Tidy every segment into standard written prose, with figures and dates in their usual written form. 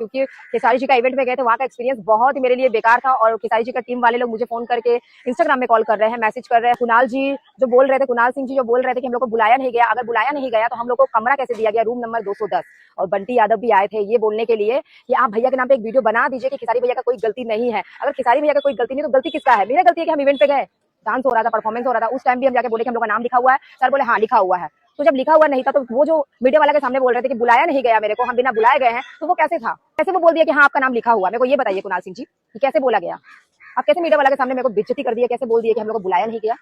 क्योंकि खेसारी जी का इवेंट में गए थे, वहाँ का एक्सपीरियंस बहुत ही मेरे लिए बेकार था। और खेसारी जी का टीम वाले लोग मुझे फोन करके इंस्टाग्राम में कॉल कर रहे हैं, मैसेज कर रहे हैं। कुणाल जी जो बोल रहे थे, कुणाल सिंह जी जो बोल रहे थे कि हम लोग को बुलाया नहीं गया। अगर बुलाया नहीं गया तो हम लोग को कमरा कैसे दिया गया, रूम नंबर 210। और बंटी यादव भी आए थे ये बोलने के लिए कि आप भैया के नाम पे एक वीडियो बना दीजिए कि खेसारी भैया का कोई गलती नहीं है। अगर खेसारी भैया का कोई गलती नहीं तो गलती किसका है? मेरा गलती है कि हम इवेंट पे गए, डांस हो रहा था, परफॉर्मेंस हो रहा था। उस टाइम भी हम जाके बोले कि हम लोग का नाम लिखा हुआ है। सर बोले हाँ लिखा हुआ है। तो जब लिखा हुआ नहीं था तो वो जो मीडिया वाला के सामने बोल रहे थे कि बुलाया नहीं गया मेरे को, हम बिना बुलाए गए हैं, तो वो कैसे था? कैसे वो बोल दिया कि हाँ आपका नाम लिखा हुआ? मेरे को ये बताइए कुणाल सिंह जी कि कैसे बोला गया? आप कैसे मीडिया वाला के सामने मेरे को बेइज्जती कर दिया? कैसे बोल दिया कि हम लोग को बुलाया नहीं गया?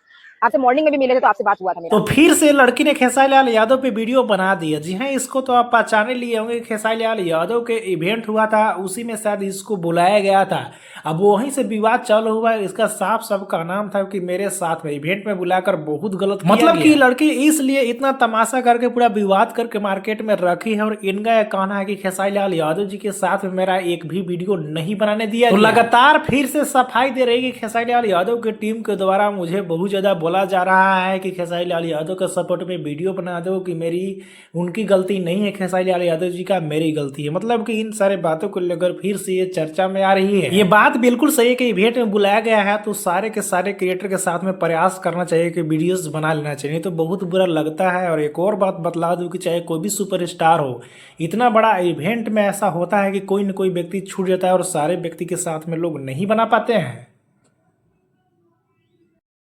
आपसे मॉर्निंग में भी मिले थे तो आपसे बात हुआ था मेरा। तो फिर से लड़की ने खेसारी लाल यादव पे वीडियो बना दिया। जी हाँ, इसको तो आप पहचाने लिए होंगे। खेसारी लाल यादव के इवेंट हुआ था, उसी में शायद इसको बुलाया गया था। अब वहीं से विवाद चालू हुआ। इसका साफ सबका नाम था कि मेरे साथ में इवेंट में बुलाकर बहुत गलत किया मतलब कि लड़की इसलिए इतना तमाशा करके पूरा विवाद करके मार्केट में रखी है। और इनका यह कहना है कि खेसारी लाल यादव जी के साथ में मेरा एक भी वीडियो नहीं बनाने दिया। तो लगातार फिर से सफाई दे रही कि खेसारी लाल यादव की टीम के द्वारा मुझे बहुत ज्यादा बोला जा रहा है कि खेसारी लाल यादव के सपोर्ट में वीडियो बना दो, कि मेरी उनकी गलती नहीं है, खेसारी लाल यादव जी का मेरी गलती है। मतलब कि इन सारे बातों को लेकर फिर से ये चर्चा में आ रही है। ये बात बिल्कुल सही है कि इवेंट में बुलाया गया है तो सारे के सारे क्रिएटर के साथ में प्रयास करना चाहिए कि वीडियोस बना लेना चाहिए, तो बहुत बुरा लगता है। और एक और बात बतला दूं कि चाहे कोई भी सुपरस्टार हो, इतना बड़ा इवेंट में ऐसा होता है कि कोई न कोई व्यक्ति छूट जाता है और सारे व्यक्ति के साथ में लोग नहीं बना पाते हैं।